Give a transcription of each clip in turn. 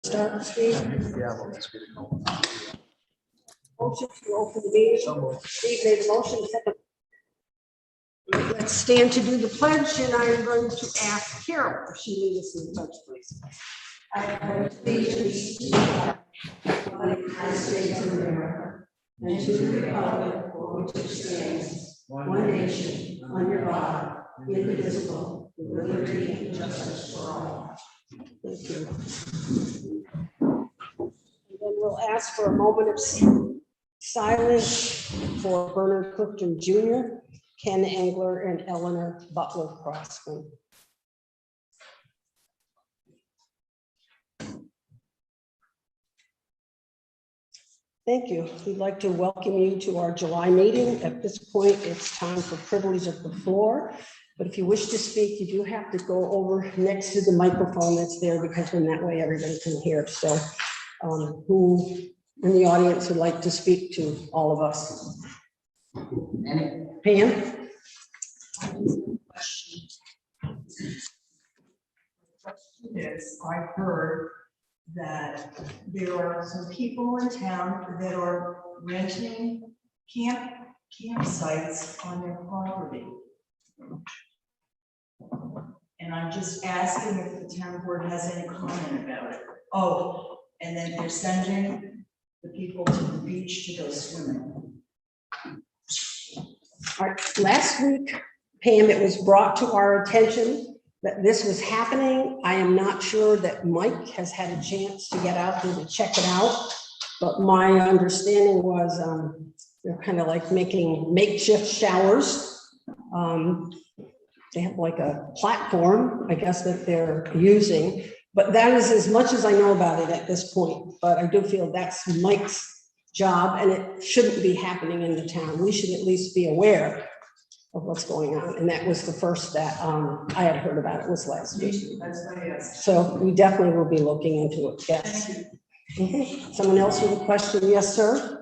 Start, Steve. Yeah, well, let's get it going. Motion to open the meeting. Steve made a motion, second. Let's stand to do the pledge, and I'm going to ask Carol if she leads us in the pledge, please. I pledge allegiance to God, of the United States of America, and to the republic for which it stands, one nation, under God, indivisible, with liberty and justice for all. Thank you. And then we'll ask for a moment of silence for Bernard Clifton Jr., Ken Engler, and Eleanor Butler Crossman. Thank you. We'd like to welcome you to our July meeting. At this point, it's time for privilege of the floor. But if you wish to speak, you do have to go over next to the microphone that's there, because in that way everybody can hear. So who in the audience would like to speak to all of us? Pam? I've heard that there are some people in town that are renting campsites on their property. And I'm just asking if the town board has any comment about it. Oh, and then they're sending the people to the beach to go swimming. All right, last week, Pam, it was brought to our attention that this was happening. I am not sure that Mike has had a chance to get out there to check it out, but my understanding was they're kind of like making makeshift showers. They have like a platform, I guess, that they're using, but that is as much as I know about it at this point. But I do feel that's Mike's job, and it shouldn't be happening in the town. We should at least be aware of what's going on. And that was the first that I had heard about. It was last week. That's what I asked. So we definitely will be looking into it. Yes. Someone else with a question? Yes, sir.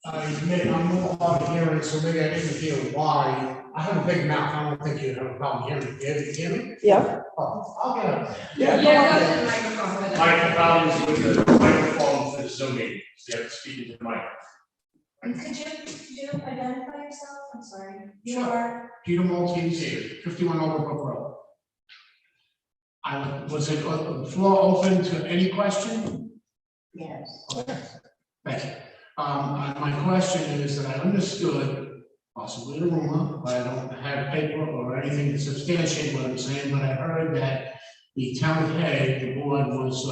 I'm more hard of hearing, so maybe I didn't hear why. I have a big mouth. I don't think you have a problem hearing me. You hear me? Yeah. Oh, I'll get up there. Yeah. Mike, problems with the microphone for the Zoom meeting, so you have to speak into the mic. Could you identify yourself? I'm sorry. You Sure. are. Peter Maltese, 51 Overbrook Road. Was it the floor open to any question? Yes. Thank you. My question is that I understood, possibly a rumor, but I don't have paper or anything to substantiate what I'm saying, but I heard that the town head, the board was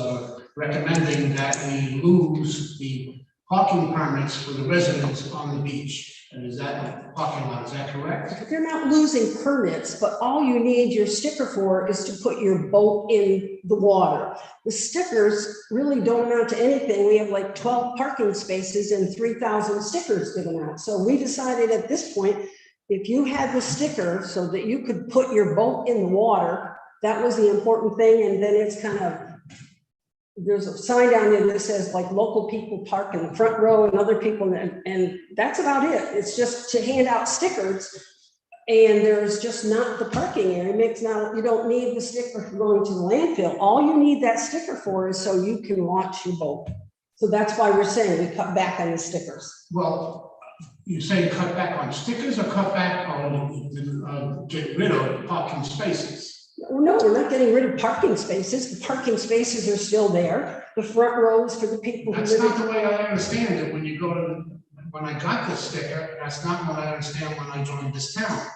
recommending that we lose the parking permits for the residents on the beach. And is that parking lot, is that correct? You're not losing permits, but all you need your sticker for is to put your boat in the water. The stickers really don't amount to anything. We have like 12 parking spaces and 3,000 stickers given out. So we decided at this point, if you had the sticker so that you could put your boat in the water, that was the important thing. And then it's kind of, there's a sign down there that says like local people park in the front row and other people, and that's about it. It's just to hand out stickers, and there's just not the parking area. It makes now, you don't need the sticker for going to the landfill. All you need that sticker for is so you can launch your boat. So that's why we're saying we cut back on the stickers. Well, you say cut back on stickers or cut back on get rid of parking spaces? No, we're not getting rid of parking spaces. The parking spaces are still there. The front rows for the people who That's live. not the way I understand it. When you go to, when I got this sticker, that's not what I understand when I joined this town.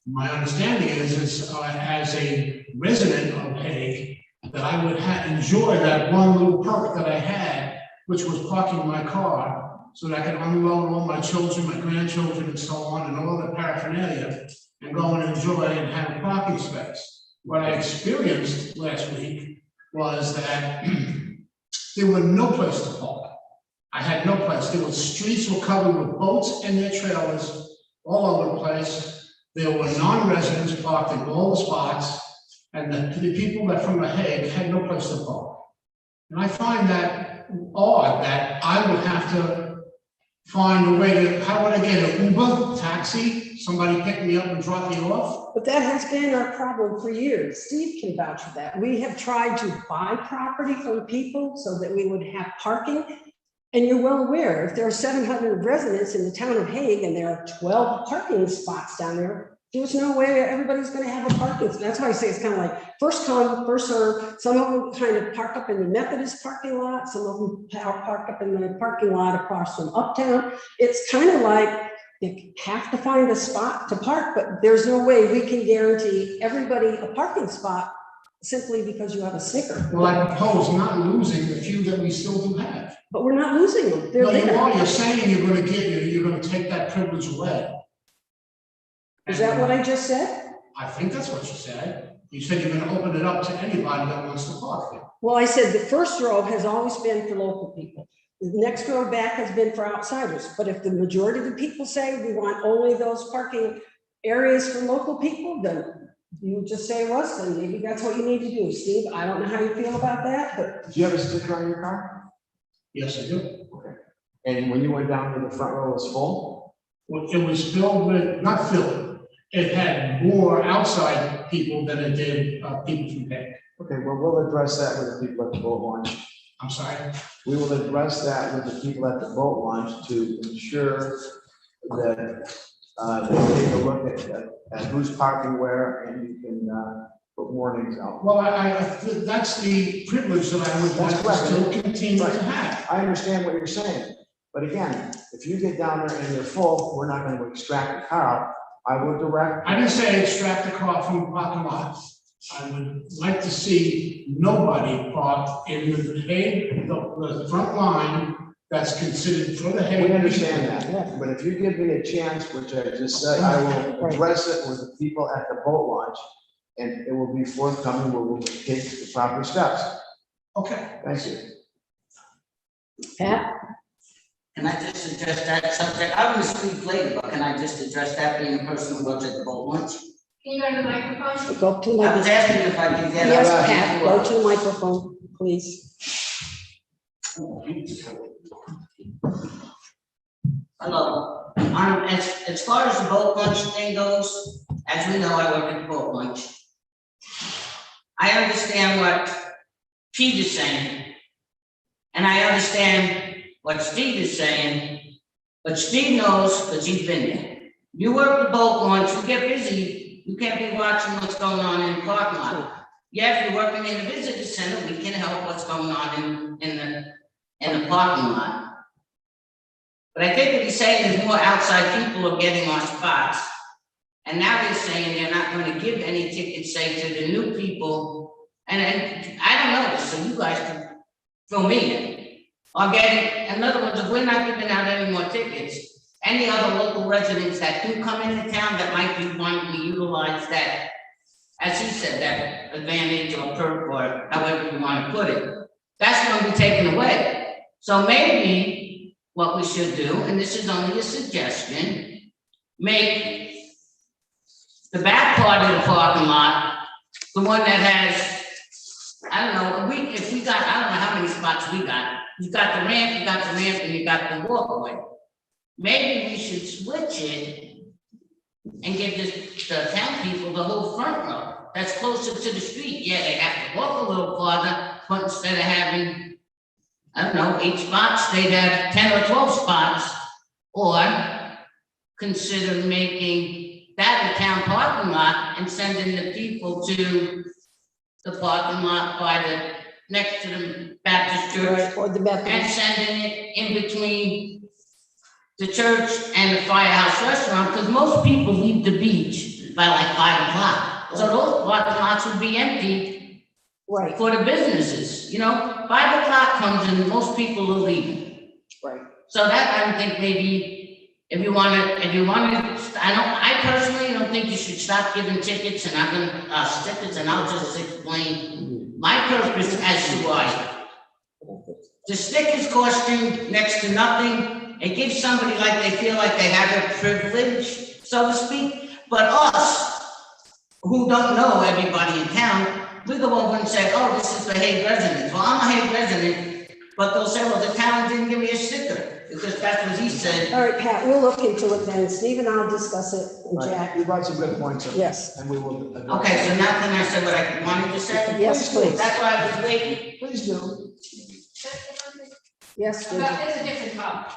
My understanding is as a resident of Hague, that I would enjoy that one little perk that I had, which was parking my car so that I could unload all my children, my grandchildren, and so on, and all the paraphernalia, and go and enjoy and have a parking space. What I experienced last week was that there were no place to park. I had no place. There were streets were covered with boats and their trailers all over the place. There were non-residents parked in all the spots, and the people that from The Hague had no place to park. And I find that odd that I would have to find a way to, how would I get an Uber, taxi, somebody pick me up and drop me off? But that has been our problem for years. Steve can vouch for that. We have tried to buy property from people so that we would have parking. And you're well aware, if there are 700 residents in the town of Hague and there are 12 parking spots down there, there's no way everybody's gonna have a parking. That's why I say it's kind of like first come, first serve. Some of them kind of park up in the Methodist parking lot. Some of them park up in the parking lot across from Uptown. It's kind of like you have to find a spot to park, but there's no way we can guarantee everybody a parking spot simply because you have a sticker. Well, I propose not losing the few that we still do have. But we're not losing them. They're No, you there. are, you're saying you're gonna take that privilege away. Is that what I just said? I think that's what you said. You said you're gonna open it up to anybody that wants to park there. Well, I said the first row has always been for local people. The next row back has been for outsiders. But if the majority of the people say we want only those parking areas for local people, then you just say, Russ, then maybe that's what you need to do. Steve, I don't know how you feel about that, but Do you have a sticker on your car? Yes, I do. And when you went down to the front row, it was full? Well, it was filled with, not filled, it had more outside people than it did people from Hague. Okay, well, we'll address that with the people at the boat launch. I'm sorry. We will address that with the people at the boat launch to ensure that they take a look at who's parking where, and you can put warnings out. Well, that's the privilege that I would like That's to correct. still continue to have. I understand what you're saying, but again, if you get down there and you're full, we're not going to extract the car out. I will direct. I didn't say extract the car from the parking lot. I would like to see nobody parked in the Hague, the front line that's considered for the Hague. We understand that, but if you give me a chance, which I just said, I will address it with the people at the boat launch, and it will be forthcoming, where we'll take the proper steps. Okay. Thank you. Pat, Can I just address that subject? I will speak later, but can I just address that being a person who works at the boat launch? Can you go to the microphone? go to the I was microphone. asking if I could get. Yes, up Pat, before- go to the microphone, please. Hello, as far as the boat launch thing goes, as we know, I work at the boat launch. I understand what Pete is saying. And I understand what Steve is saying, but Steve knows because he's been there. You work the boat launch, you get busy, you can't be watching what's going on in the parking lot. Yeah, if you're working in the visitor center, we can help what's going on in the parking lot. But I think what he's saying is more outside people are getting on spots. And now they're saying they're not going to give any tickets, say, to the new people. And I don't know, so you guys can fill me in. Or getting, in other words, if we're not giving out any more tickets, any other local residents that do come into town that might be wanting to utilize that, as he said, that advantage or perk or however you want to put it, that's going to be taken away. So maybe what we should do, and this is only a suggestion, make the back part of the parking lot, the one that has, I don't know, if we got, I don't know how many spots we got. You got the ramp, and you got the walkway. Maybe we should switch it and give the town people the whole front row. That's closer to the street. Yeah, they have to walk a little farther, but instead of having, I don't know, 8 spots, they'd have 10 or 12 spots. Or consider making that a town parking lot and sending the people to the parking lot by the, next to the Baptist church. Right, or the And Methodist. sending it in between the church and the Firehouse Restaurant, because most people leave the beach by like 5 o'clock. So those parking lots would be empty Right, for the businesses, you know? 5 o'clock comes and most people are leaving. right. So that, I think maybe, if you wanna, I personally don't think you should stop giving tickets and I'm gonna, stickers, and I'll just explain my purpose as to why. The stickers costing next to nothing. It gives somebody like they feel like they have a privilege, so to speak. But us, who don't know everybody in town, we go over and say, oh, this is the Hague residents. Well, I'm a Hague resident. but they'll say, well, the town didn't give me a sticker, because that's what he said. All right, Pat, we'll look into it then. Steve and I'll discuss it, and Right, Jack. you brought some good points up. Yes. And we will. Okay, so now can I say what I wanted to say? Yes, please. That's why I was waiting. Please do. Yes, Ginger. About, it's a different topic.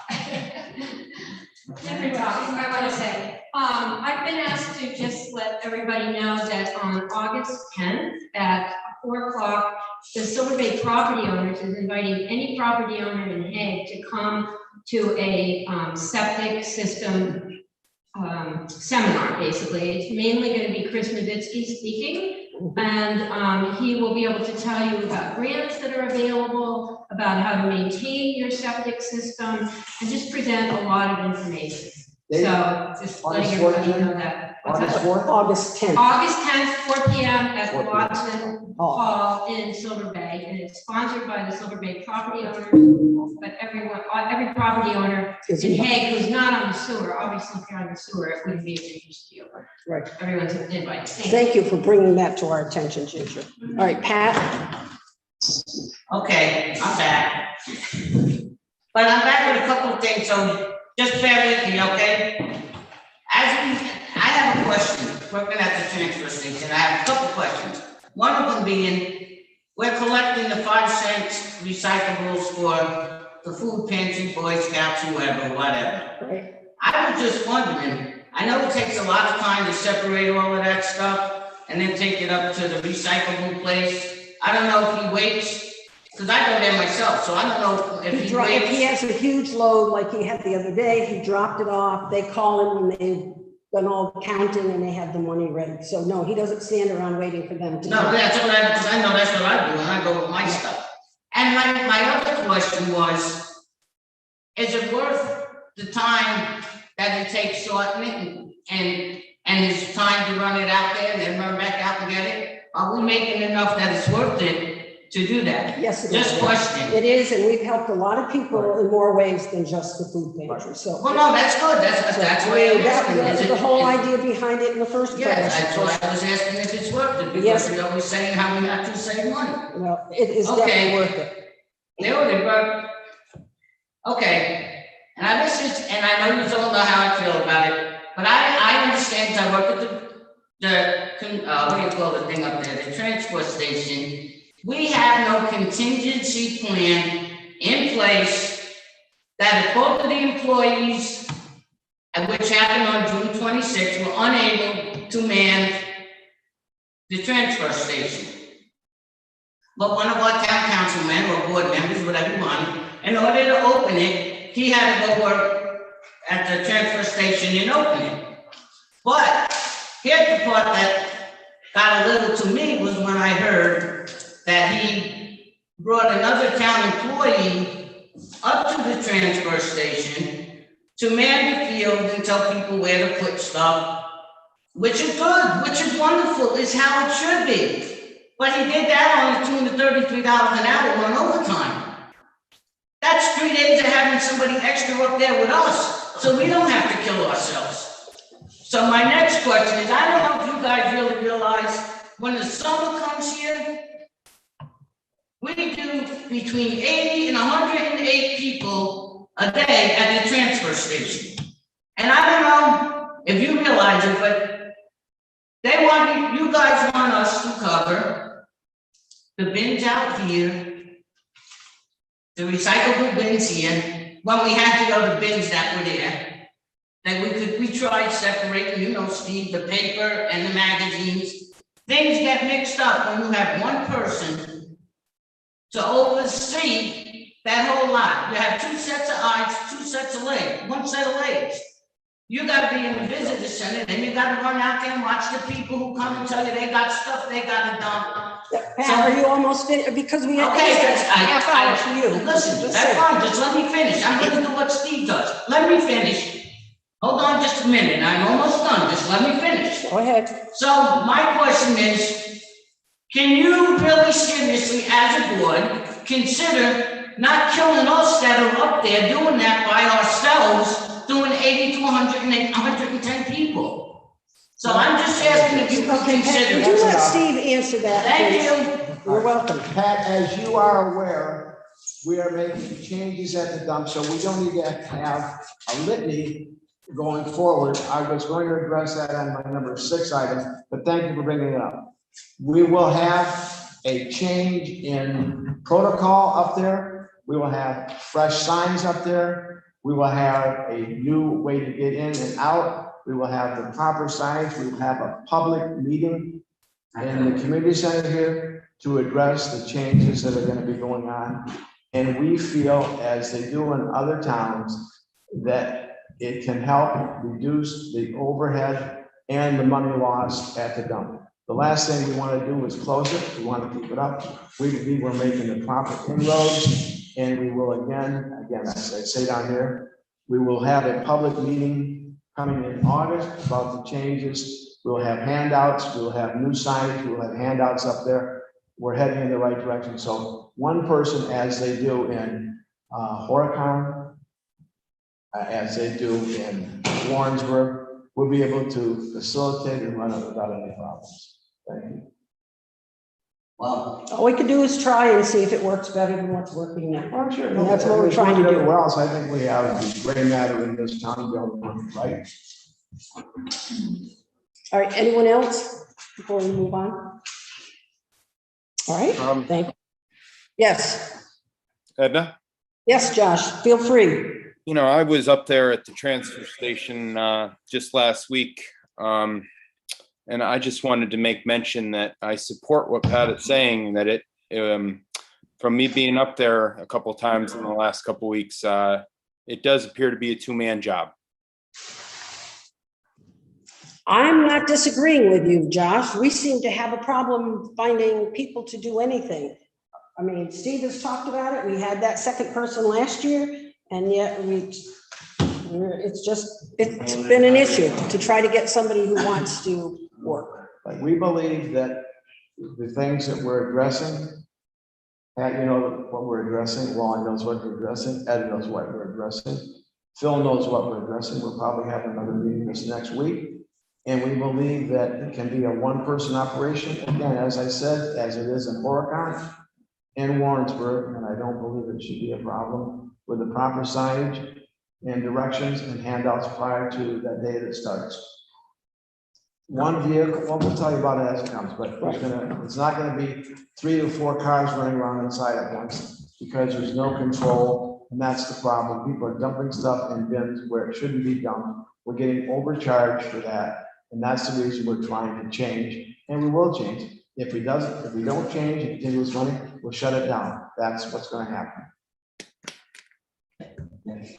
Different topic, I want to say. I've been asked to just let everybody know that on August 10th at 4 o'clock, the Silver Bay Property Owners is inviting any property owner in Hague to come to a septic system seminar, basically. It's mainly going to be Chris Novitsky speaking. And he will be able to tell you about grants that are available, about how to maintain your septic system, and just present a lot of information. Dave, So just letting August everybody 14th? know that. What's August that? 4th? August 10th. August 10th, 4 PM at 4 p.m. Watson Oh, Hall in Silver Bay, and it's sponsored by the Silver Bay property owners. But every property owner is in he- Hague who's not on the sewer, obviously if you're on the sewer, it wouldn't be of interest to you. Right. Everyone's invited. Thank you. Thank you for bringing that to our attention, Ginger. All right, Pat? Okay, I'm back. But I'm back with a couple of things, so just bear with me, okay? I have a question, working at the transfer station, I have a couple questions. One of them being, we're collecting the 5 cents recyclables for the food pantry, Boy Scouts, whoever, whatever. Right. I was just wondering, I know it takes a lot of time to separate all of that stuff and then take it up to the recyclable place. I don't know if he waits, because I go there myself, so I don't know if he If he waits. has a huge load like he had the other day, he dropped it off. They call him when they've done all the counting and they have the money ready. So no, he doesn't stand around waiting for them to. No, that's what I, because I know that's what I do, and I go with my stuff. And my other question was, is it worth the time that it takes sorting it and his time to run it out there and then run back out and get it? Are we making enough that it's worth it to do that? Yes, it Just is. question. It is, and we've helped a lot of people in more ways than just the food pantry, so. Well, no, that's good, that's I why mean, I'm that asking. was Is the it- whole is- idea behind it in the first place. Yeah, that's why I was asking if it's worth it, because Yes. you're always saying how we have to save money. Well, it is Okay. definitely worth it. Noted, but, okay, and I know you all know how I feel about it, but I understand, 'cause I work at what do you call the thing up there, the transfer station. We have no contingency plan in place that if both of the employees, and which happened on June 26th, were unable to man the transfer station. But one of our town councilmen or board members, whatever you want, in order to open it, he had to go work at the transfer station and open it. But here's the part that got a little to me was when I heard that he brought another town employee up to the transfer station to man the field and tell people where to put stuff, which is good, which is wonderful, is how it should be. But he did that on the tune of $33 an hour on overtime. That's 3 days of having somebody extra up there with us, so we don't have to kill ourselves. So my next question is, I don't know if you guys really realize, when the summer comes here, we do between 80 and 108 people a day at the transfer station. And I don't know if you realize it, but you guys want us to cover the bins out here, the recyclable bins here, when we had the other bins that were there. That we tried separating, Steve, the paper and the magazines. Things get mixed up when you have one person to oversee that whole lot. You have 2 sets of eyes, 2 sets of legs, 1 set of legs. You gotta be in the visitor center, then you gotta run out there and watch the people who come and tell you they got stuff they gotta dump. Pat, are you almost finished? Because we have Okay, half hour for you. listen, Just that's say. fine, just let me finish. I'm gonna do what Steve does. Let me finish. Hold on just a minute, I'm almost done, just let me finish. Go ahead. So my question is, can you really seriously, as a board, consider not killing us that are up there doing that by ourselves, doing 80 to 110 people? So I'm just asking if you could Okay, Pat, consider. would you let Steve answer that, Thank please? you. You're welcome. Pat, as you are aware, we are making changes at the dump, so we don't need to have a litany going forward. I was going to address that on my number 6 item, but thank you for bringing it up. We will have a change in protocol up there. We will have fresh signs up there. We will have a new way to get in and out. We will have the proper signs. We will have a public meeting in the community center here to address the changes that are going to be going on. And we feel, as they do in other towns, that it can help reduce the overhead and the money lost at the dump. The last thing we want to do is close it. We want to keep it up. We believe we're making the proper inroads, and we will again, as I say down here, we will have a public meeting coming in August about the changes. We'll have handouts. We'll have new signage. We'll have handouts up there. We're heading in the right direction. So one person, as they do in Horicon, as they do in Warrensburg, will be able to facilitate and run it without any problems. Thank you. Well, All we can do is try and see if it works better than what's working now. Oh, sure. And that's what we're trying to do. Well, so I think we have a gray matter in this town, right? All right, anyone else before we move on? All right, thank you. Yes, Edna, yes, Josh, feel free. you know, I was up there at the transfer station just last week. And I just wanted to make mention that I support what Pat is saying, that it, from me being up there a couple of times in the last couple of weeks, it does appear to be a two-man job. I'm not disagreeing with you, Josh. We seem to have a problem finding people to do anything. I mean, Steve has talked about it. We had that second person last year, and yet it's been an issue to try to get somebody who wants to work. But we believe that the things that we're addressing, Pat, you know what we're addressing, Ron knows what we're addressing, Ed knows what we're addressing, Phil knows what we're addressing. We'll probably have another meeting this next week. And we believe that it can be a one-person operation. Again, as I said, as it is in Horicon and Warrensburg, and I don't believe it should be a problem with the proper signage and directions and handouts prior to that day that starts. One vehicle, well, we'll tell you about it as it comes, but it's not gonna be 3 or 4 cars running around inside at once because there's no control, and that's the problem. People are dumping stuff in bins where it shouldn't be dumped. We're getting overcharged for that, and that's the reason we're trying to change, and we will change. If we don't change and continue this money, we'll shut it down. That's what's gonna happen.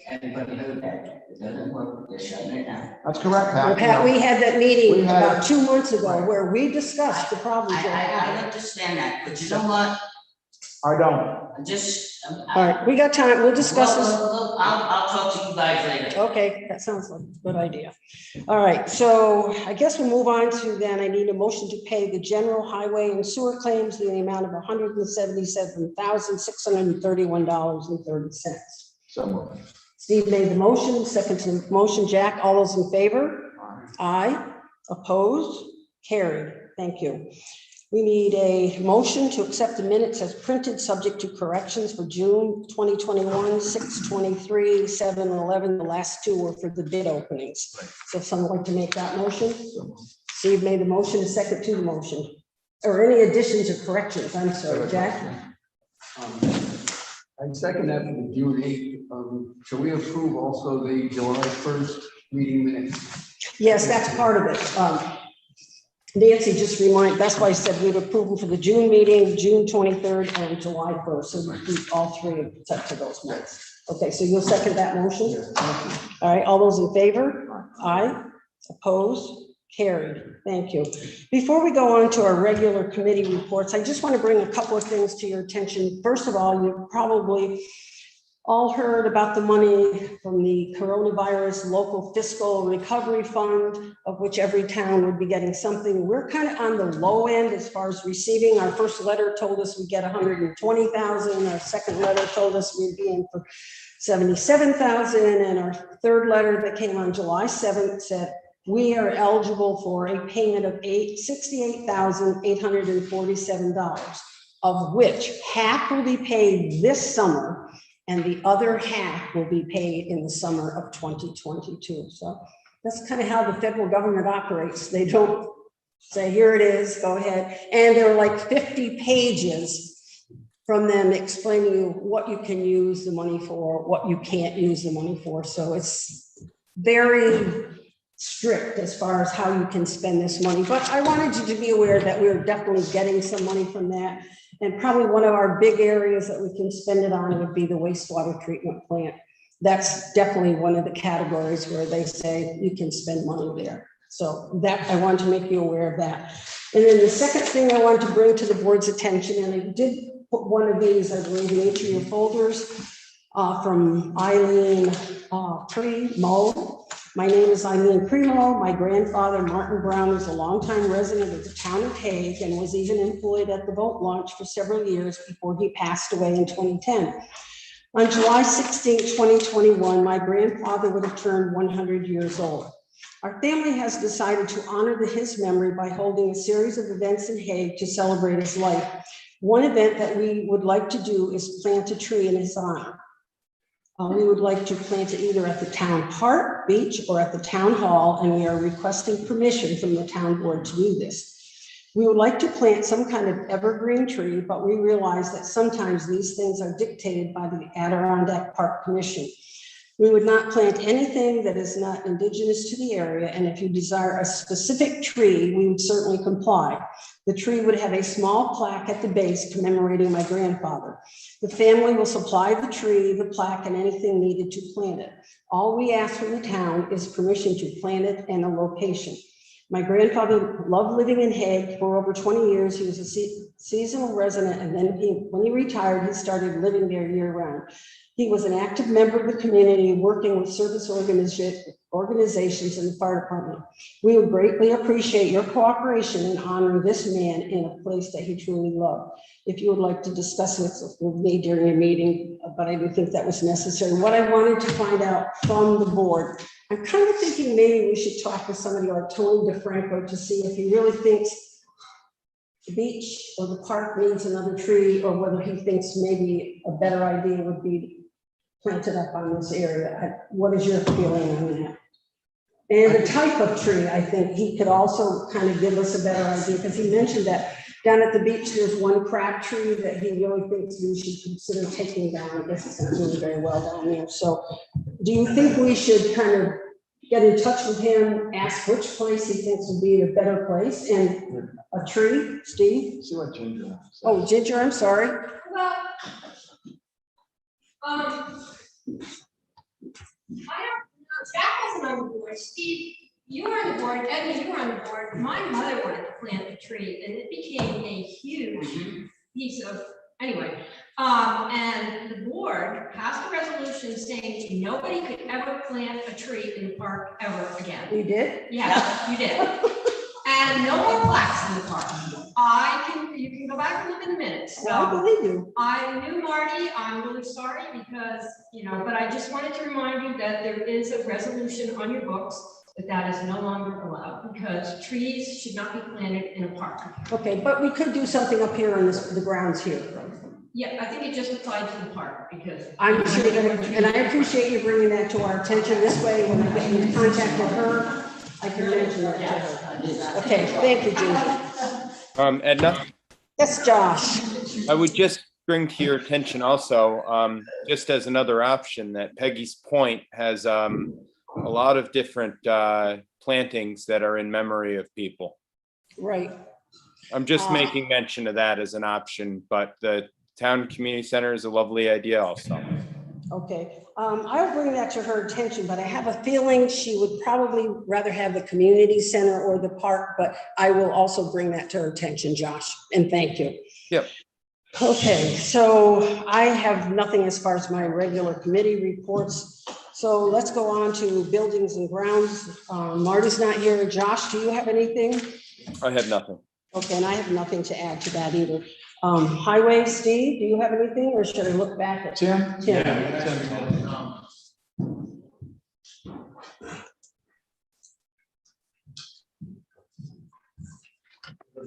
everybody heard that. It doesn't work, they're shutting it down. That's correct, Well, Pat. Pat, we had that meeting We had- about 2 months ago where we discussed the problems I we're having. understand that, but you know what? I don't. I just. All right, we got time. We'll discuss this. I'll talk to you guys later. Okay, that sounds like a good idea. All right, so I guess we'll move on to then, I need a motion to pay the general highway and sewer claims in the amount of $177,631.30. So, Steve made the motion, second to the motion. Jack, all those in favor? Aye. Opposed? Carried. Thank you. We need a motion to accept the minutes as printed, subject to corrections for June 2021, 6/23, 7/11. The last 2 were for the bid openings. So if someone would like to make that motion? Steve made the motion, second to the motion. Or any additions or corrections? I'm sorry, Jack? I second that for the June 8th. Shall we approve also the July 1st meeting minutes? Yes, that's part of it. Nancy just reminded, that's why I said we'd approve them for the June meeting, June 23rd and July 1st. So we keep all 3 except for those months. Okay, so you'll second that motion? All right, all those in favor? Aye. Opposed? Carried. Thank you. Before we go on to our regular committee reports, I just want to bring a couple of things to your attention. First of all, you probably all heard about the money from the coronavirus local fiscal recovery fund, of which every town would be getting something. We're kind of on the low end as far as receiving. Our first letter told us we'd get 120,000. Our second letter told us we'd be in for 77,000. And our third letter that came on July 7th said we are eligible for a payment of $68,847. of which half will be paid this summer and the other half will be paid in the summer of 2022. So that's kind of how the federal government operates. They don't say, here it is, go ahead. And there are like 50 pages from them explaining you what you can use the money for, what you can't use the money for. So it's very strict as far as how you can spend this money. But I wanted you to be aware that we're definitely getting some money from that. And probably one of our big areas that we can spend it on would be the wastewater treatment plant. That's definitely one of the categories where they say you can spend money there. So that, I wanted to make you aware of that. And then the second thing I wanted to bring to the board's attention, and I did put one of these, I believe, in each of your folders, from Eileen Primo. My name is Eileen Primo. My grandfather, Martin Brown, was a longtime resident of the town of Hague and was even employed at the boat launch for several years before he passed away in 2010. On July 16, 2021, my grandfather would have turned 100 years old. Our family has decided to honor his memory by holding a series of events in Hague to celebrate his life. One event that we would like to do is plant a tree in his honor. We would like to plant it either at the town park, beach, or at the town hall, and we are requesting permission from the town board to do this. We would like to plant some kind of evergreen tree, but we realize that sometimes these things are dictated by the Adirondack Park Commission. We would not plant anything that is not indigenous to the area, and if you desire a specific tree, we would certainly comply. The tree would have a small plaque at the base commemorating my grandfather. The family will supply the tree, the plaque, and anything needed to plant it. All we ask from the town is permission to plant it and a location. My grandfather loved living in Hague for over 20 years. He was a seasonal resident, and then when he retired, he started living there year-round. He was an active member of the community, working with service organizations in the fire department. We would greatly appreciate your cooperation in honoring this man in a place that he truly loved. If you would like to discuss this with me during your meeting, but I didn't think that was necessary. What I wanted to find out from the board, I'm kind of thinking maybe we should talk with somebody like Tony DeFranco to see if he really thinks the beach or the park needs another tree, or whether he thinks maybe a better idea would be planted up on this area. What is your feeling on that? And the type of tree, I think he could also kind of give us a better idea, because he mentioned that down at the beach, there's one crab tree that he really thinks we should consider taking down. I guess it's not doing very well down there. So do you think we should kind of get in touch with him, ask which place he thinks would be a better place, and a tree, Steve? See what Ginger has. Oh, Ginger, I'm sorry. Well, I don't know, Jack wasn't on the board, Steve, you were on the board, Edna, you were on the board. My mother wanted to plant a tree, and it became a huge piece of, anyway. And the board passed a resolution saying nobody could ever plant a tree in the park ever again. You did? Yeah, you did. And no more plaques in the park. You can go back and look in the minutes. Well, I believe you. I knew Marty, I'm really sorry because, but I just wanted to remind you that there is a resolution on your books that is no longer allowed, because trees should not be planted in a park. Okay, but we could do something up here on the grounds here. Yeah, I think it just applied to the park because. I'm sure, and I appreciate you bringing that to our attention. This way, when I get in contact with her, I can mention that to her. Okay, thank you, Judy. Edna, Yes, Josh. I would just bring to your attention also, just as another option, that Peggy's Point has a lot of different plantings that are in memory of people. Right. I'm just making mention of that as an option, but the town community center is a lovely idea also. Okay, I'll bring that to her attention, but I have a feeling she would probably rather have the community center or the park, but I will also bring that to her attention, Josh, and thank you. Yep. Okay, so I have nothing as far as my regular committee reports. So let's go on to buildings and grounds. Marty's not here. Josh, do you have anything? I have nothing. Okay, and I have nothing to add to that either. Highway, Steve, do you have anything, or should I look back at Tim? Tim?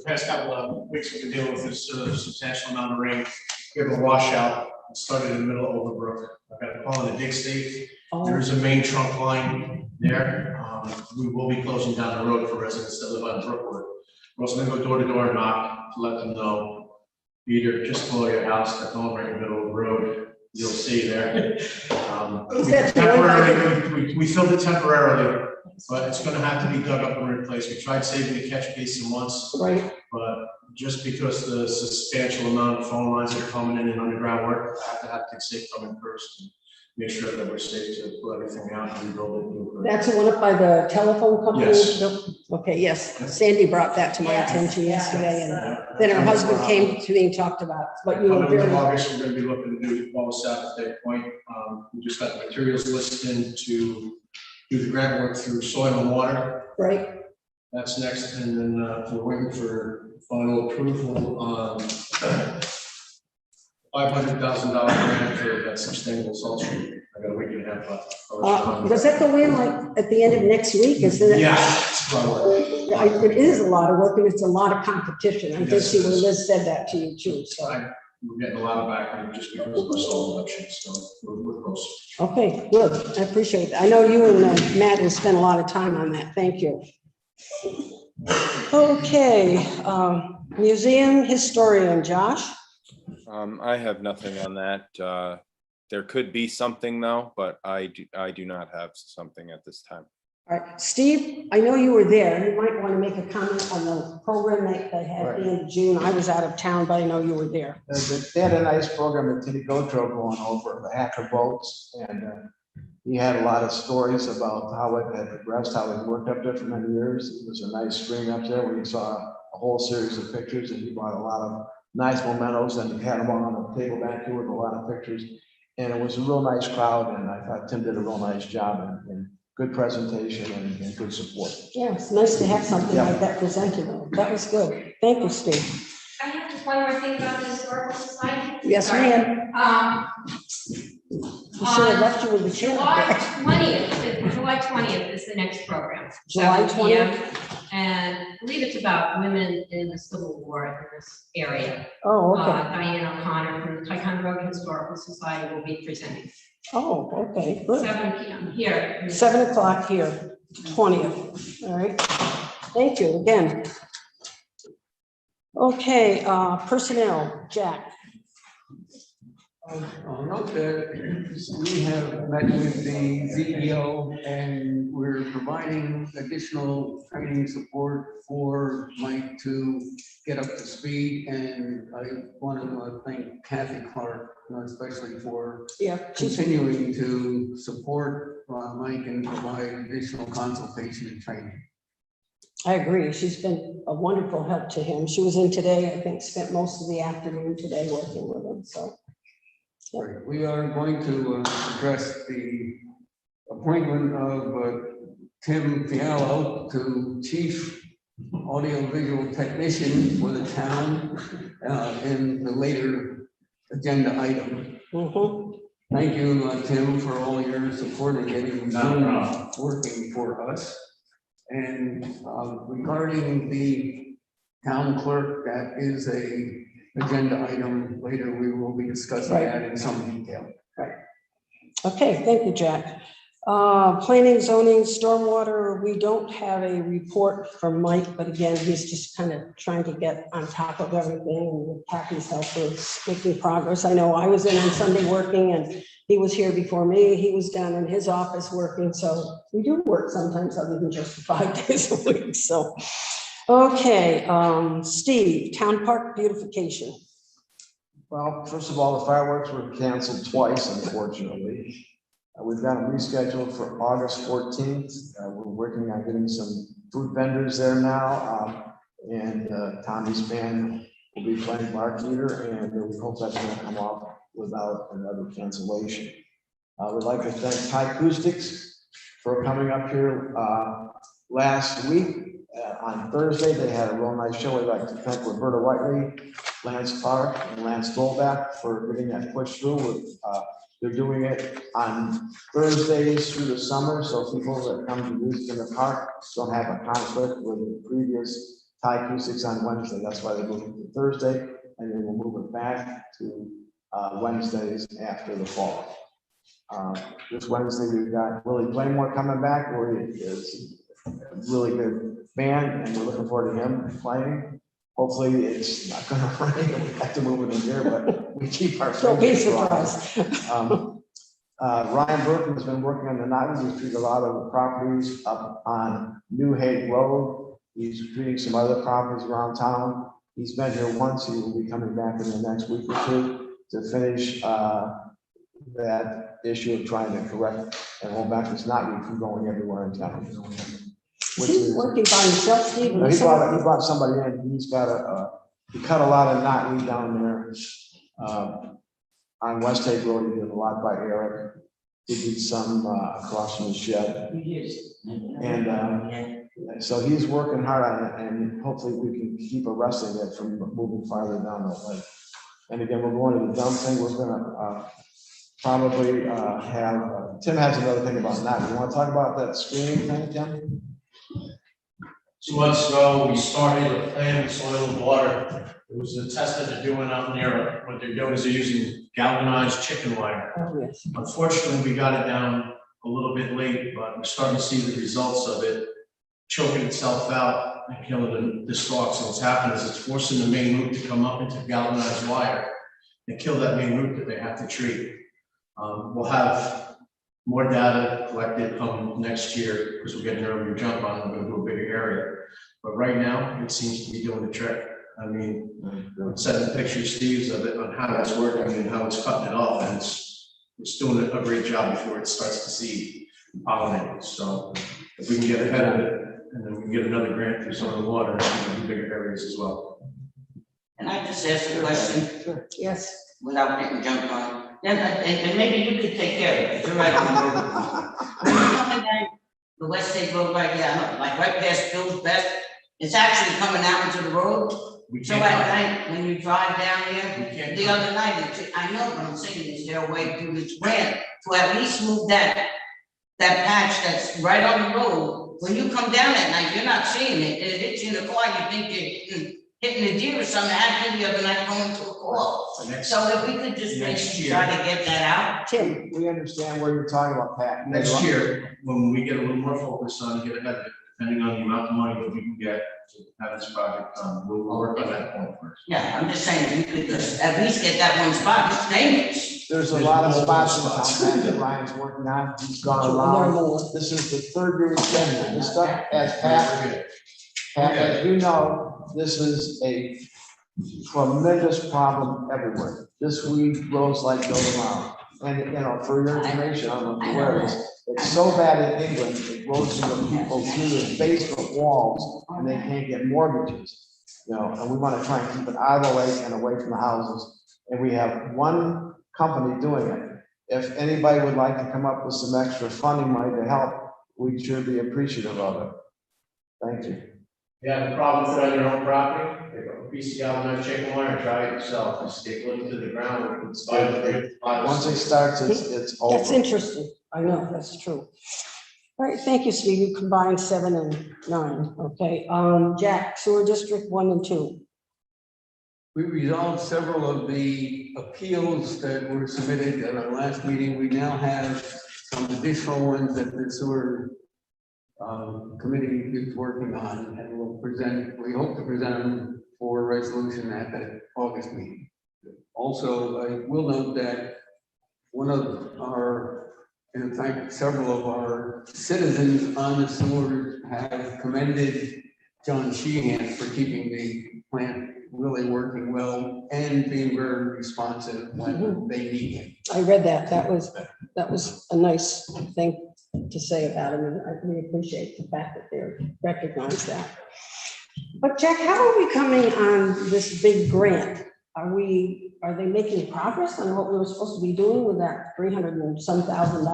the past couple of weeks, we've been dealing with this substantial amount of rain. We have a washout. It started in the middle of Overbrook. I've got to call it a dig state. There is a main trunk line there. We will be closing down the road for residents that live on Brookwood. We're also gonna go door to door and knock to let them know, either just below your house, that home right in the middle of the road, you'll see there. Is that Temporarily, we filled it temporarily, but it's gonna have to be dug up and replaced. We tried saving the catch basin once, Right, but just because the substantial amount of phone lines that are coming in and underground work, I have to have Dick Safe come in first and make sure that we're safe to pull everything out and rebuild it. that's the one up by the telephone company? Yes. Okay, yes, Sandy brought that to my Yes, attention yes. yesterday, and then her husband came to me and talked about, but you were Coming in very. August, we're gonna be looking to do all south of Day Point. We just got the materials list in to do the grant work through soil and water. Right, That's next, and then we're waiting for final approval on $500,000 grant for that sustainable salt street. I got a week and a half left. does that go in like at the end of next week, isn't it? Yeah, it's a lot of work. It is a lot of work, and it's a lot of competition, I did Yes, see it where is. Liz said that to you too, so, We're getting a lot of backlog just because of the soil election, so we're close. okay, good, I appreciate it. I know you and Matt have spent a lot of time on that, thank you. Okay, museum historian, Josh? I have nothing on that. There could be something though, but I do not have something at this time. All right, Steve, I know you were there. You might want to make a comment on the program that they had at the end of June. I was out of town, but I know you were there. They had a nice program at Titty Gotro going over the hacker boats, and he had a lot of stories about how it had progressed, how it worked up there for many years. It was a nice screen up there where you saw a whole series of pictures, and he brought a lot of nice mementos, and he had them all on the table back here with a lot of pictures. And it was a real nice crowd, and I thought Tim did a real nice job and good presentation and good support. Yeah, it's nice to have something like that presented. That was good. Thank you, Steve. I have just one more thing about the historical society. Yes, Sorry. ma'am. We should have left you with the chair. July 20th is the next program. July 7 p.m. 20th? And I believe it's about women in the Civil War in this area. Oh, okay. Diane O'Connor from the Ticonderoga Historical Society will be presenting. Oh, okay, good. 7 p.m. here. 7 o'clock here, 20th. All right. Thank you again. Okay, personnel, Jack. I'll note that we have met with the CEO and we're providing additional training support for Mike to get up to speed. And I want to thank Kathy Clark, especially for Yeah, she's continuing to support Mike and provide additional consultation and training. I agree. She's been a wonderful help to him. She was in today, I think, spent most of the afternoon today working with him, so. Right. We are going to address the appointment of Tim Fiallo to Chief Audiovisual Technician for the town in the later agenda item. Mhm. Thank you, Tim, for all your support in getting Zoom working for us. And regarding the town clerk, that is a agenda item. Later, we will be discussing Right. that in some detail. Okay, thank you, Jack. Planning, zoning, stormwater, we don't have a report from Mike, but again, he's just kind of trying to get on top of everything, and with Kathy's help with making progress. I know I was in on Sunday working, and he was here before me. He was down in his office working, so we do work sometimes other than just 5 days a week, so. Okay, Steve, town park beautification. Well, first of all, the fireworks were canceled twice, unfortunately. We've got them rescheduled for August 14th. We're working on getting some food vendors there now. And Tommy's band will be playing Mark Eater, and we hope that's going to come off without another cancellation. We'd like to thank Thai Acoustics for coming up here last week. On Thursday, they had a real nice show. We'd like to thank Roberta Whiteley, Lance Clark, and Lance Dolback for getting that push through. They're doing it on Thursdays through the summer, so people that come to music in the park don't have a conflict with the previous Thai acoustics on Wednesday. That's why they're moving to Thursday, and then we'll move it back to Wednesdays after the fall. This Wednesday, we've got Willie Blaymore coming back. Willie is a really good band, and we're looking forward to him playing. Hopefully, it's not gonna rain, and we have to move it in here, but we keep our. Don't be fingers crossed. surprised. Ryan Burton has been working on the knotweed. He's treated a lot of the properties up on New Hague Road. He's treating some other properties around town. He's been here once. He will be coming back in the next week or two to finish that issue of trying to correct and hold back this knotweed from going everywhere in town. Which He's is- working by himself, Steve. No, he brought somebody in. He's got he cut a lot of knotweed down there. On West Hague Road, he did a lot by Eric. He did some across from the shed. And so he's working hard on it, and hopefully we can keep arresting it from moving farther down the lake. And again, we're going to the dump thing. We're gonna probably have, Tim has another thing about that. You want to talk about that screening thing, Tim? 2 months ago, we started a plan with soil and water. It was a test that they're doing out near, what they're doing is they're using galvanized chicken wire. Oh, yes. Unfortunately, we got it down a little bit late, but we're starting to see the results of it choking itself out and killing the stalks. And what's happening is it's forcing the main root to come up into galvanized wire and kill that main root that they have to treat. We'll have more data collected come next year because we're getting an earlier jump on it. We're going to do a bigger area. But right now, it seems to be doing the trick. I mean, sending pictures, Steve's, of it on how it's working and how it's cutting it off, and it's doing a great job before it starts to seed and pollinate. So if we can get ahead of it, and then we can get another grant through some of the water, and do bigger areas as well. Can I just ask a question Yes. without getting jumped on? Then, and maybe you could take care of it, you're right on the road. When you're coming down the West State Road right there, like right past Bill's Best, it's actually coming out into the road. We So can't, at night, when you drive down we here, can't. the other night, I know what I'm saying, is there a way through this grant to at least move that patch that's right on the road? When you come down at night, you're not seeing it, it hits you in the car, you think you're hitting a deer or something, happened the other night going to a call. So if we could just maybe Next year. try to get that out. Tim, We understand where you're talking about, Pat. Next year, when we get a little more focused on it, get ahead of it, depending on the amount of money that we can get to have this project done, we'll work on that point first. Yeah, I'm just saying, you could just at least get that one spot, it's dangerous. There's a There's lot of multiple spots in spots. town that Ryan's working on. He's gone there around. more. This is the third year he's been here. This stuff, as Pat, as you know, this is a tremendous problem everywhere. This weed grows like no tomorrow. And, you know, for your information, I don't know if you're aware of this, it's so bad in England, it grows into people through the basement walls, and they can't get mortgages. You know, and we want to try and keep it out of the lake and away from the houses. And we have one company doing it. If anybody would like to come up with some extra funding money to help, we'd sure be appreciative of it. Thank you. Yeah, the problem with it on your own property, pick up a piece of galvanized chicken wire and try it yourself, just stick it into the ground, it's Once it starts, it's over. That's interesting. I know, that's true. All right, thank you, Steve. You combined 7 and 9. Okay, Jack, sewer district 1 and 2. We resolved several of the appeals that were submitted at our last meeting. We now have some additional ones that the sewer committee is working on, and we hope to present them for resolution at the August meeting. Also, I will note that one of our, in fact, several of our citizens on the sewer have commended John Sheehan for keeping the plant really working well and being very responsive when they need him. I read that. That was a nice thing to say about him, and I really appreciate the fact that they recognize that. But Jack, how are we coming on this big grant? Are they making progress on what we were supposed to be doing with that $300 and some thousand?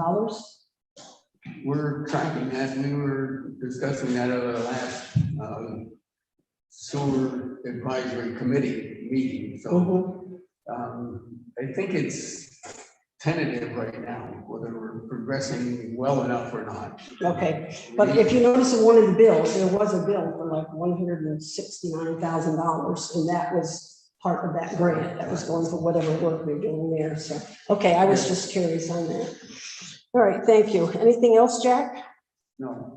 We're tracking that. We were discussing that at our last sewer advisory committee meeting. So I think it's tentative right now, whether we're progressing well enough or not. Okay, but if you notice in one of the bills, there was a bill for like $169,000, and that was part of that grant that was going for whatever work we're doing there, so, okay, I was just curious on that. All right, thank you. Anything else, Jack? No.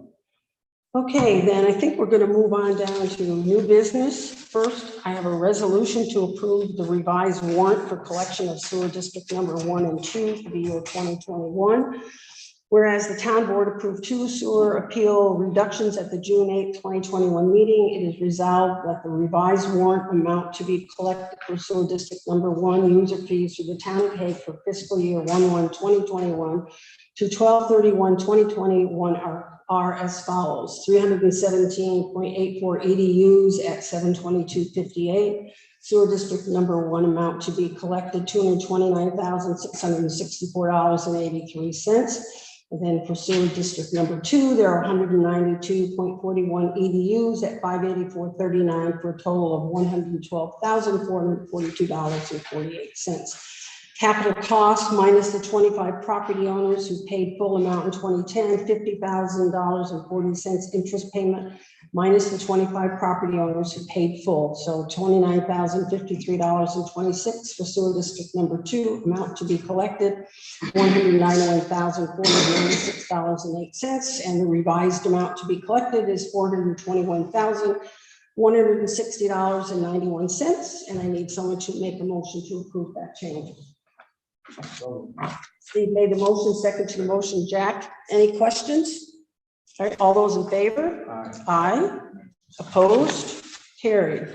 Okay, then I think we're gonna move on down to new business. First, I have a resolution to approve the revised warrant for collection of sewer district number 1 and 2 for the year 2021. Whereas the town board approved 2 sewer appeal reductions at the June 8, 2021 meeting, it is resolved that the revised warrant amount to be collected for sewer district number 1 user fees for the town of Hague for fiscal year 1/1/2021 to 12/31/2021 are as follows: 317.84 EDUs at 722.58. Sewer district number 1 amount to be collected $229,664.83. And then for sewer district number 2, there are 192.41 EDUs at 584.39 for a total of $112,442.48. Capital cost minus the 25 property owners who paid full amount in 2010, $50,000.40 interest payment, minus the 25 property owners who paid full. So $29,053.26 for sewer district number 2, amount to be collected, $191,496.08. And the revised amount to be collected is $421,160.91. And I need someone to make a motion to approve that change. Steve made the motion, second to the motion, Jack. Any questions? All right, all those in favor? Aye. Opposed? Carried.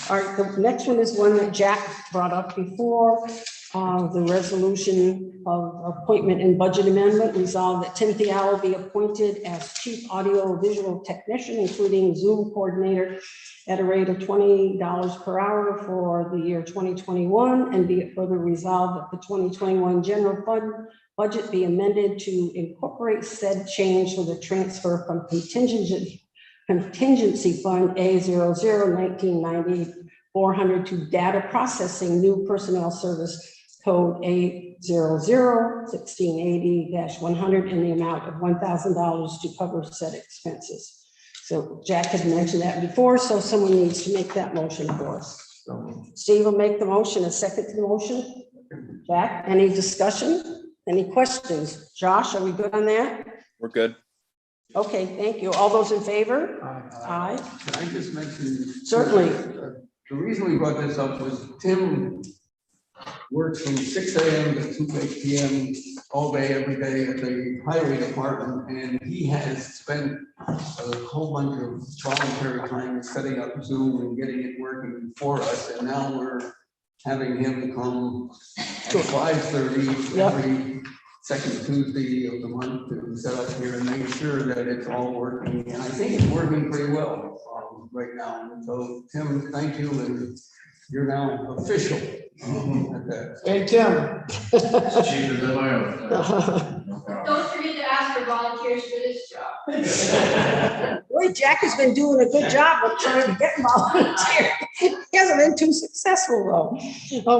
All right, the next one is one that Jack brought up before. The resolution of appointment and budget amendment resolved that Timothy Owl be appointed as chief audio visual technician, including Zoom coordinator, at a rate of $20 per hour for the year 2021, and be it further resolved that the 2021 general fund budget be amended to incorporate said change with a transfer from contingency fund A001990 400 to data processing new personnel service code A001680-100 in the amount of $1,000 to cover said expenses. So Jack had mentioned that before, so someone needs to make that motion for us. Steve will make the motion, a second to the motion. Jack, any discussion? Any questions? Josh, are we good on that? We're good. Okay, thank you. All those in favor? Aye. Can I just mention? Certainly. The reason we brought this up was Tim works from 6 a.m. to 2 p.m. all day, every day at the highway department, and he has spent a whole bunch of voluntary time setting up Zoom and getting it working for us, and now we're having him come at 5:30 every second Tuesday of the month to set up here and make sure that it's all working, and I think it's working pretty well right now. So Tim, thank you, and you're now official at that. Hey, Tim. Cheaper than my own. Don't forget to ask for volunteers for this job. Boy, Jack has been doing a good job of trying to get volunteers. He hasn't been too successful though.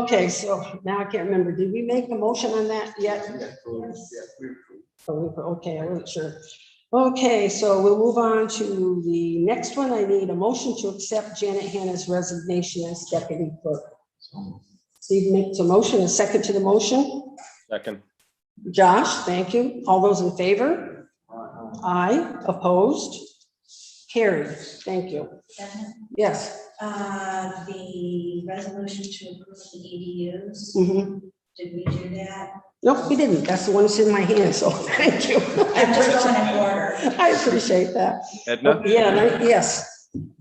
Okay, so now I can't remember. Did we make a motion on that yet? Okay, I wasn't sure. Okay, so we'll move on to the next one. I need a motion to accept Janet Hanna's resignation as deputy clerk. Steve makes a motion, a second to the motion. Second. Josh, thank you. All those in favor? Aye. Opposed? Carried. Thank you. Yes. The resolution to approve the EDUs, Mhm. did we do that? Nope, we didn't. That's the one that's in my hand, so thank you. I'm just going in order. I appreciate that. Edna, Yes.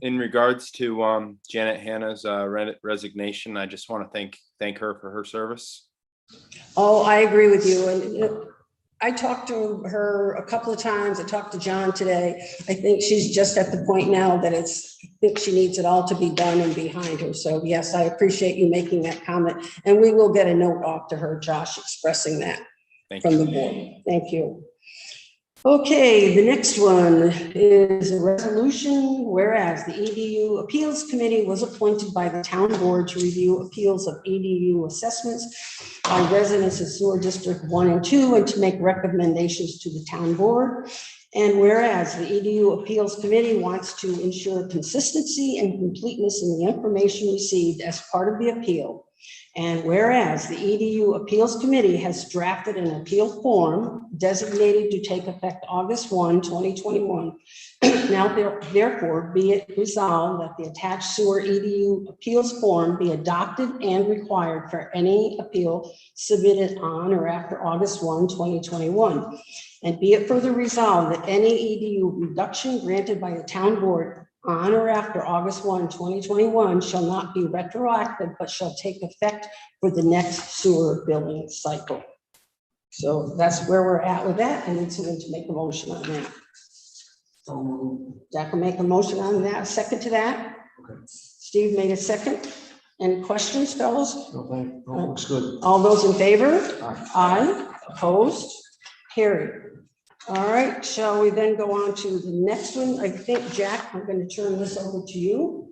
in regards to Janet Hanna's resignation, I just want to thank her for her service. Oh, I agree with you. And you know, I talked to her a couple of times. I talked to John today. I think she's just at the point now that I think she needs it all to be done and behind her. So yes, I appreciate you making that comment. And we will get a note off to her, Josh, expressing that Thank from you. the board. Thank you. Okay, the next one is a resolution, whereas the EDU Appeals Committee was appointed by the town board to review appeals of EDU assessments by residents of sewer district 1 and 2 and to make recommendations to the town board. And whereas the EDU Appeals Committee wants to ensure consistency and completeness in the information received as part of the appeal. And whereas the EDU Appeals Committee has drafted an appeal form designated to take effect August 1, 2021. Now therefore be it resolved that the attached sewer EDU appeals form be adopted and required for any appeal submitted on or after August 1, 2021. And be it further resolved that any EDU reduction granted by the town board on or after August 1, 2021 shall not be retroactive, but shall take effect for the next sewer billing cycle. So that's where we're at with that. I need someone to make a motion on that. So Jack will make a motion on that. Second to that. Okay. Steve made a second. Any questions, fellows? No, looks good. All those in favor? Aye. Aye. Opposed? Carried. All right, shall we then go on to the next one? I think, Jack, I'm going to turn this over to you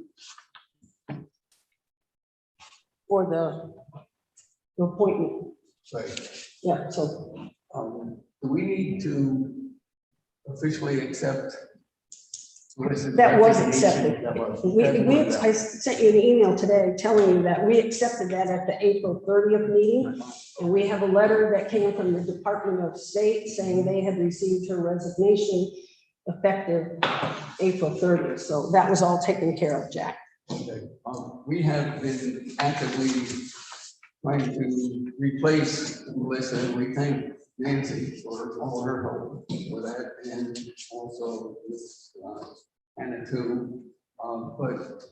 for the appointment. Right. Yeah, so Do we need to officially accept? what is it, that was resignation? accepted. I sent you an email today telling you that we accepted that at the April 30th meeting. And we have a letter that came from the Department of State saying they had received her resignation effective April 30th. So that was all taken care of, Jack. Okay. We have been actively trying to replace Melissa, and we thank Nancy for all her help with that, and also with Anna too. But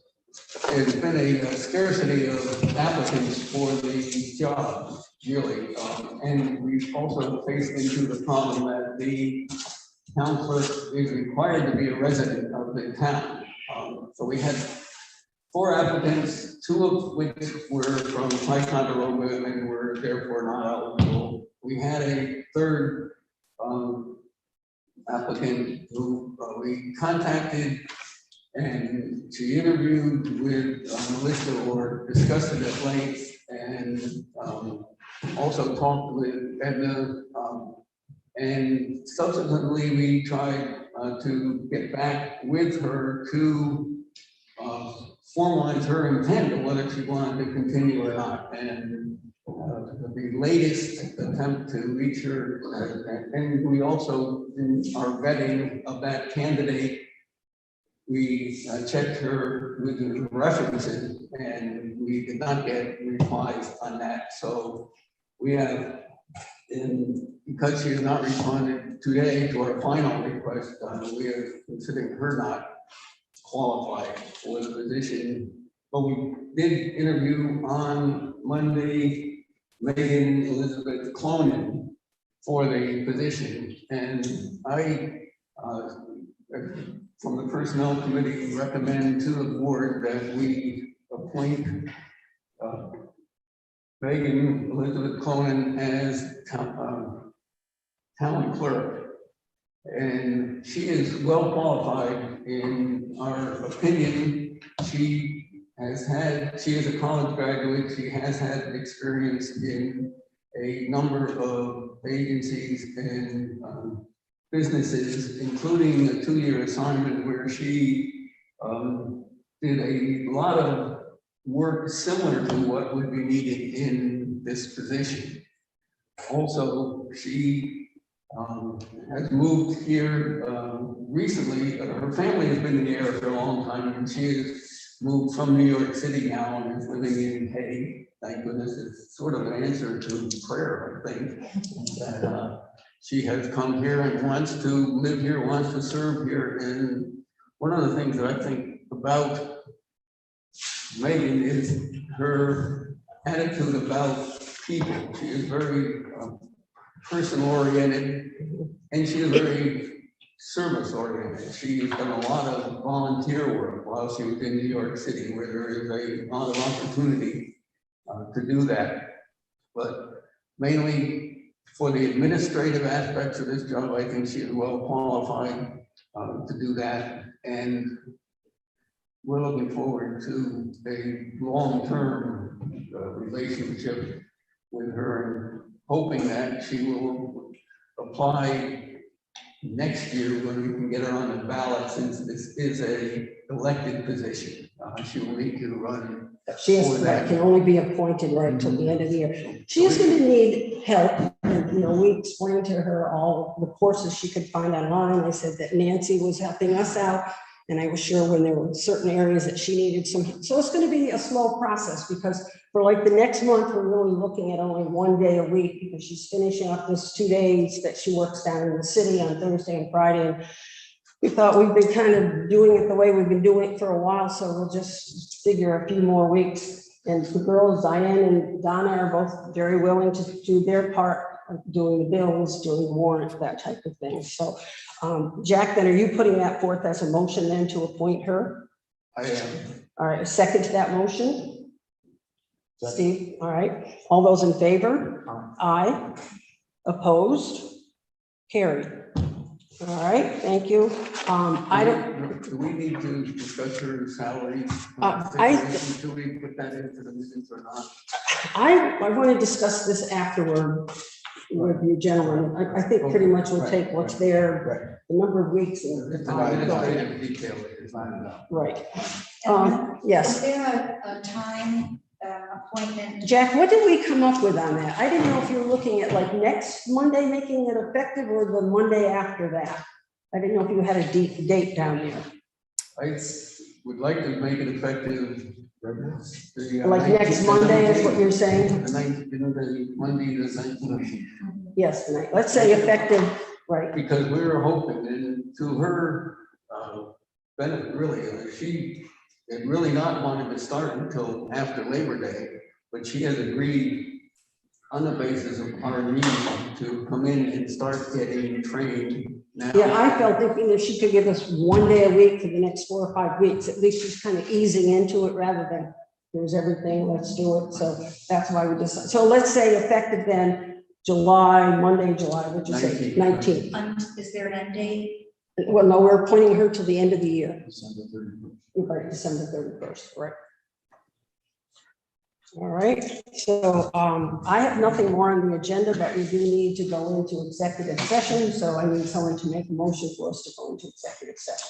there's been a scarcity of applicants for the job, really, and we've also faced into the problem that the town clerk is required to be a resident of the town. So we had 4 applicants, 2 of which were from Ticonderoga and were therefore not eligible. We had a 3rd applicant who we contacted, and she interviewed with Melissa or discussed it at length, and also talked with Edna. And subsequently, we tried to get back with her to formalize her intent of whether she wanted to continue or not. And the latest attempt to reach her, and we also, in our vetting of that candidate, we checked her with the references, and we did not get replies on that. So we have, because she has not responded today to our final request, we are considering her not qualified for the position. But we did interview on Monday Megan Elizabeth Clonin for the position, and I, from the Personnel Committee, recommend to the board that we appoint Megan Elizabeth Clonin as town clerk. And she is well qualified in our opinion. She is a college graduate. She has had experience in a number of agencies and businesses, including a 2-year assignment where she did a lot of work similar to what would be needed in this position. Also, she has moved here recently. Her family has been in the area for a long time, and she has moved from New York City now and is living in Hague. Thank goodness, it's sort of an answer to prayer, I think. That she has come here and wants to live here, wants to serve here. And one of the things that I think about Megan is her attitude about people. She is very person-oriented, and she is very service-oriented. She's done a lot of volunteer work while she was in New York City, where there is a lot of opportunity to do that. But mainly for the administrative aspects of this job, I think she is well qualified to do that. And we're looking forward to a long-term relationship with her, and hoping that she will apply next year when we can get her on the ballot, since this is a elected position. She will need to run. She has, that can only be appointed right till the end of the year. She is going to need help. And, you know, we explained to her all the courses she could find online. I said that Nancy was helping us out, and I was sure when there were certain areas that she needed some. So it's going to be a slow process, because for like the next month, we're really looking at only 1 day a week, because she's finishing up this 2 days that she works down in the city on Thursday and Friday. And we thought we've been kind of doing it the way we've been doing it for a while, so we'll just figure a few more weeks. And the girls, Diane and Donna, are both very willing to do their part of doing the bills, doing the warrant, that type of thing. So, Jack, then are you putting that forth as a motion then to appoint her? I am. All right, a second to that motion? Steve, all right. All those in favor? Aye. Opposed? Carried. All right, thank you. I don't, Do we need to discuss her salary? Should we put that into the minutes or not? I want to discuss this afterward with you gentlemen. I think pretty much we'll take what's there, the number of weeks and It's an the administrative detail, it's not enough. right. Is Yes, there a time appointment? Jack, what did we come up with on that? I didn't know if you were looking at like next Monday making it effective or the Monday after that. I didn't know if you had a date down there. I would like to make it effective. Like next Monday is what you're saying? The ninth, the Monday, the 19th. Yes, tonight. Let's say effective, right? Because we were hoping, and to her benefit, really, she had really not wanted to start until after Labor Day, but she has agreed on the basis of our need to come in and start getting trained now. Yeah, I felt if she could give us 1 day a week for the next 4 or 5 weeks, at least she's kind of easing into it rather than here's everything, let's do it. So that's why we decided. So let's say effective then Monday, July, what'd you say? 19th. Is there an end date? Well, no, we're appointing her to the end of the year, December 31st. right, December 31st, right? All right, so I have nothing more on the agenda, but we do need to go into executive session. So I need someone to make a motion for us to go into executive session.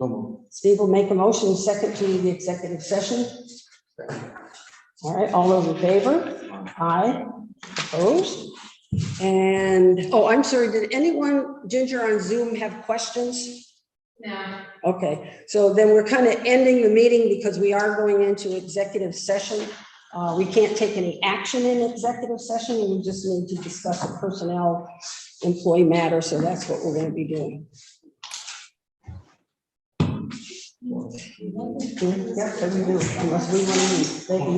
So, Steve will make a motion, second to the executive session. All right, all those in favor? Aye. Opposed? And, oh, I'm sorry, did anyone, Ginger on Zoom, have questions? No. Okay, so then we're kind of ending the meeting because we are going into executive session. We can't take any action in executive session. We just need to discuss a personnel employee matter. So that's what we're going to be doing. Yeah, so we do, unless we want to leave.